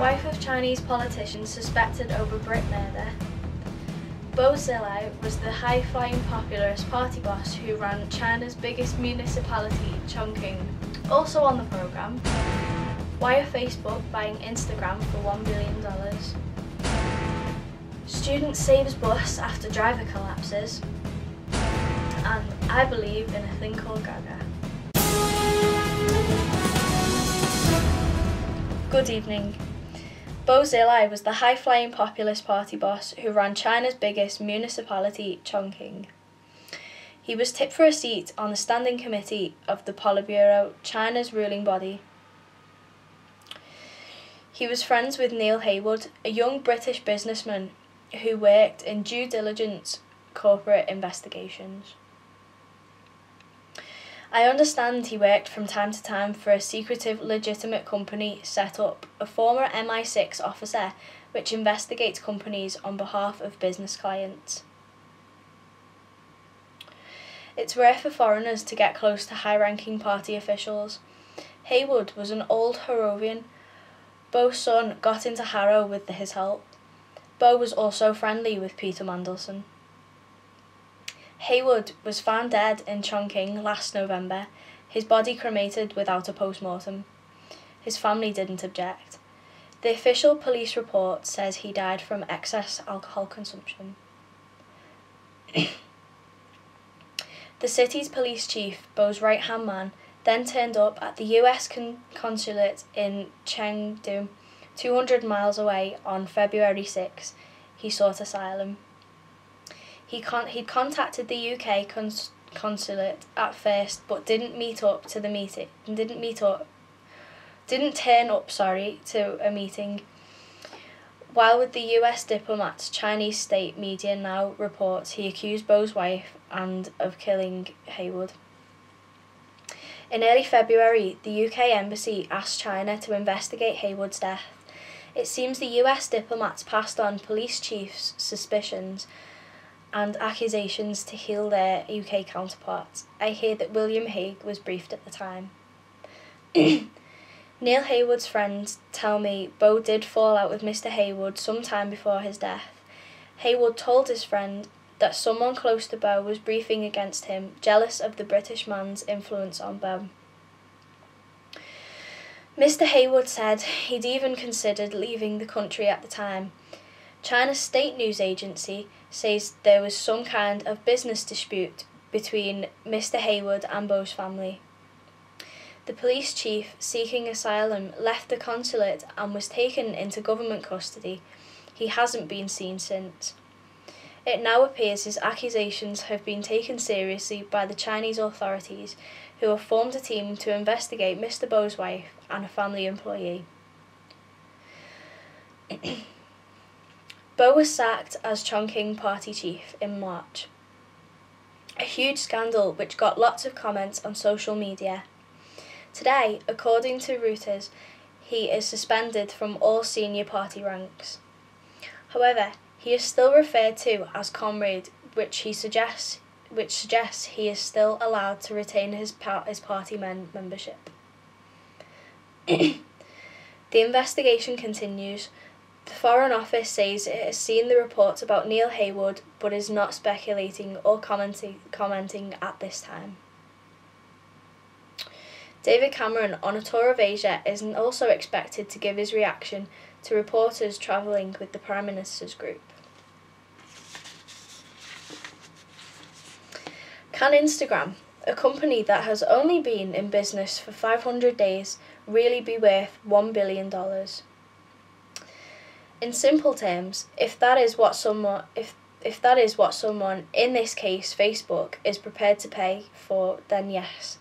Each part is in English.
Wife of Chinese politician suspected over Brit murder. Bo Xilai was the high-flying populist party boss who ran China's biggest municipality, Chongqing. Also on the programme, why are Facebook buying Instagram for $1 billion? Student saves bus after driver collapses. And I believe in a thing called Gaga. Good evening. Bo Xilai was the high-flying populist party boss who ran China's biggest municipality, Chongqing. He was tipped for a seat on the Standing Committee of the Politburo, China's ruling body. He was friends with Neil Heywood, a young British businessman who worked in due diligence corporate investigations. I understand he worked from time to time for a secretive, legitimate company set up, a former MI6 officer which investigates companies on behalf of business clients. It's rare for foreigners to get close to high-ranking party officials. Heywood was an old Harrovian. Bo's son got into Harrow with his help. Bo was also friendly with Peter Mandelson. Heywood was found dead in Chongqing last November, his body cremated without a post-mortem. His family didn't object. The official police report says he died from excess alcohol consumption. The city's police chief, Bo's right-hand man, then turned up at the US consulate in Chengdu, 200 miles away, on February 6. He sought asylum. He'd contacted the UK consulate at first, but didn't turn up to a meeting. While with the US diplomats, Chinese state media now reports he accused Bo's wife of killing Heywood. In early February, the UK embassy asked China to investigate Heywood's death. It seems the US diplomats passed on police chiefs' suspicions and accusations to heal their UK counterparts. I hear that William Hague was briefed at the time. Neil Heywood's friends tell me Bo did fall out with Mr. Heywood some time before his death. Heywood told his friend that someone close to Bo was briefing against him, jealous of the British man's influence on Bo. Mr. Heywood said he'd even considered leaving the country at the time. China's state news agency says there was some kind of business dispute between Mr. Heywood and Bo's family. The police chief seeking asylum left the consulate and was taken into government custody. He hasn't been seen since. It now appears his accusations have been taken seriously by the Chinese authorities, who have formed a team to investigate Mr. Bo's wife and a family employee. Bo was sacked as Chongqing party chief in March. A huge scandal which got lots of comments on social media. Today, according to Reuters, he is suspended from all senior party ranks. However, he is still referred to as comrade, which suggests he is still allowed to retain his party membership. The investigation continues. The Foreign Office says it has seen the reports about Neil Heywood, but is not speculating or commenting at this time. David Cameron, on a tour of Asia, is also expected to give his reaction to reporters travelling with the Prime Minister's group. Can Instagram, a company that has only been in business for 500 days, really be worth $1 billion? In simple terms, if that is what someone, in this case Facebook, is prepared to pay for, then yes.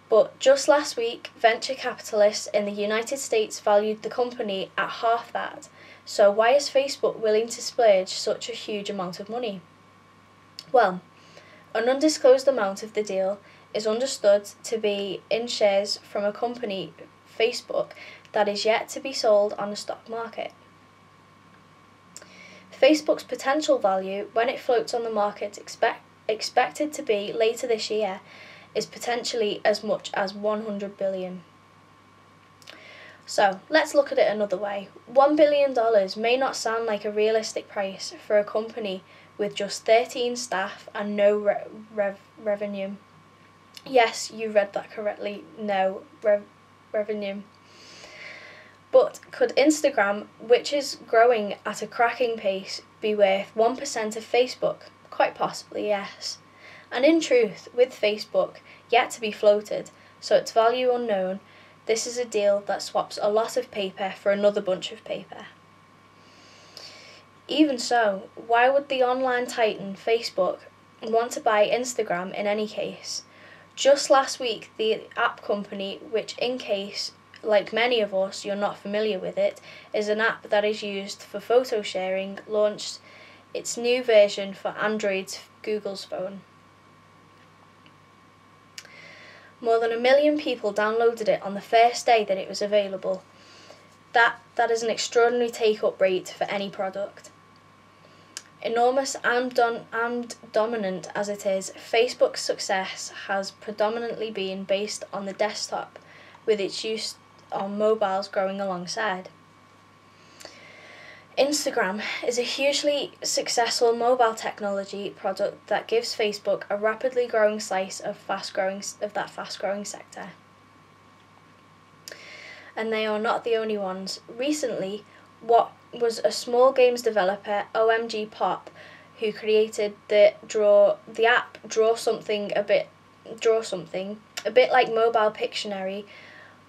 But just last week, venture capitalists in the United States valued the company at half that, so why is Facebook willing to splurge such a huge amount of money? Well, an undisclosed amount of the deal is understood to be in shares from a company, Facebook, that is yet to be sold on the stock market. Facebook's potential value, when it floats on the market, expected to be later this year, is potentially as much as $100 billion. So, let's look at it another way. $1 billion may not sound like a realistic price for a company with just 13 staff and no revenue. Yes, you read that correctly, no revenue. But could Instagram, which is growing at a cracking pace, be worth 1% of Facebook? Quite possibly, yes. And in truth, with Facebook yet to be floated, so its value unknown, this is a deal that swaps a lot of paper for another bunch of paper. Even so, why would the online titan Facebook want to buy Instagram in any case? Just last week, the app company, which in case, like many of us, you're not familiar with it, is an app that is used for photo sharing, launched its new version for Android's Google's phone. More than 1 million people downloaded it on the first day that it was available. That is an extraordinary take-up rate for any product. Enormous and dominant as it is, Facebook's success has predominantly been based on the desktop, with its use on mobiles growing alongside. Instagram is a hugely successful mobile technology product that gives Facebook a rapidly growing slice of that fast-growing sector. And they are not the only ones. Recently, what was a small games developer, OMG Pop, who created the app Draw Something, a bit like Mobile Pictionary,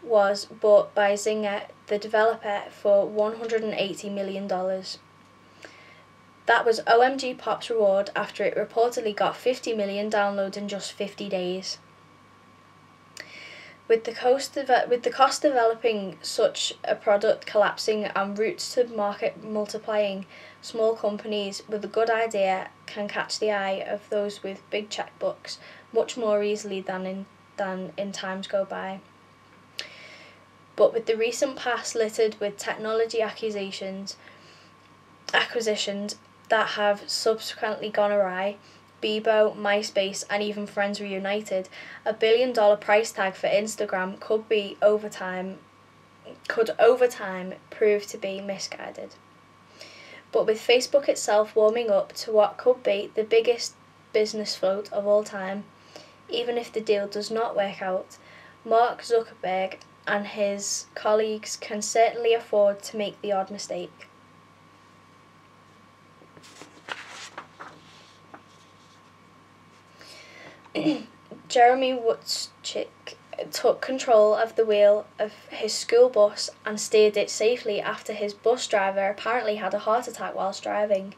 was bought by Zynga, the developer, for $180 million. That was OMG Pop's reward after it reportedly got 50 million downloads in just 50 days. With the cost developing such a product collapsing and routes to market multiplying, small companies with a good idea can catch the eye of those with big checkbooks much more easily than in times go by. But with the recent past littered with technology acquisitions that have subsequently gone awry, Bebo, MySpace and even Friends Reunited, $1 billion price tag for Instagram could over time prove to be misguided. But with Facebook itself warming up to what could be the biggest business float of all time, even if the deal does not work out, Mark Zuckerberg and his colleagues can certainly afford to make the odd mistake. Jeremy Wutschik took control of the wheel of his school bus and steered it safely after his bus driver apparently had a heart attack whilst driving.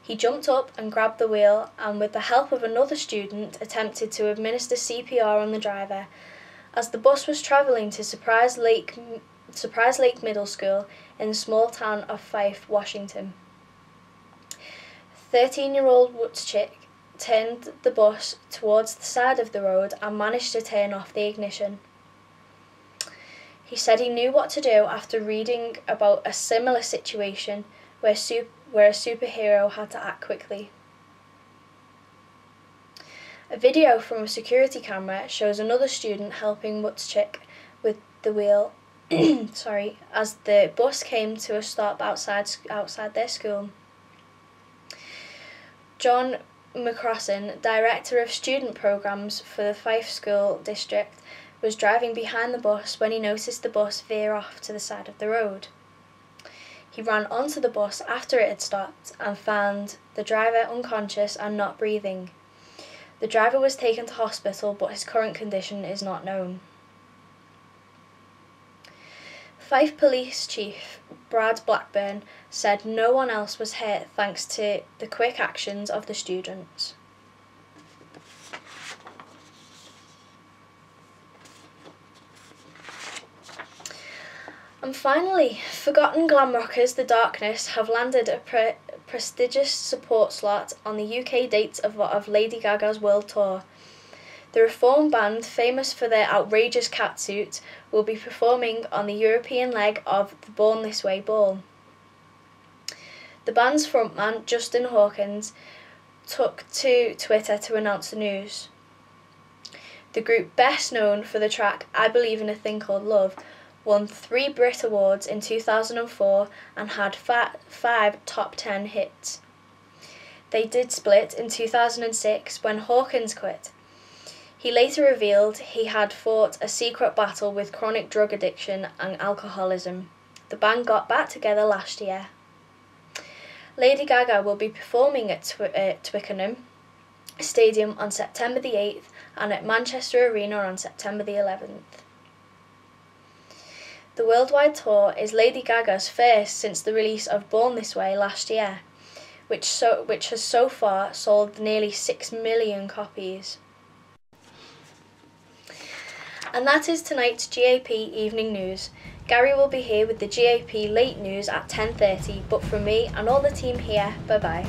He jumped up and grabbed the wheel and with the help of another student attempted to administer CPR on the driver as the bus was travelling to Surprise Lake Middle School in the small town of Fife, Washington. 13-year-old Wutschik turned the bus towards the side of the road and managed to turn off the ignition. He said he knew what to do after reading about a similar situation where a superhero had to act quickly. A video from a security camera shows another student helping Wutschik with the wheel as the bus came to a stop outside their school. John McCrossan, Director of Student Programs for the Fife School District, was driving behind the bus when he noticed the bus veer off to the side of the road. He ran onto the bus after it had stopped and found the driver unconscious and not breathing. The driver was taken to hospital, but his current condition is not known. Fife Police Chief Brad Blackburn said no one else was hurt thanks to the quick actions of the students. And finally, forgotten glam rockers The Darkness have landed a prestigious support slot on the UK dates of Lady Gaga's world tour. The reform band, famous for their outrageous catsuit, will be performing on the European leg of the Born This Way ball. The band's frontman, Justin Hawkins, took to Twitter to announce the news. The group, best known for the track I Believe in a Thing Called Love, won 3 Brit Awards in 2004 and had 5 top 10 hits. They did split in 2006 when Hawkins quit. He later revealed he had fought a secret battle with chronic drug addiction and alcoholism. The band got back together last year. Lady Gaga will be performing at Twickenham Stadium on September the 8th and at Manchester Arena on September the 11th. The worldwide tour is Lady Gaga's first since the release of Born This Way last year, which has so far sold nearly 6 million copies. And that is tonight's GAP Evening News. Gary will be here with the GAP Late News at 10:30, but from me and all the team here, bye-bye.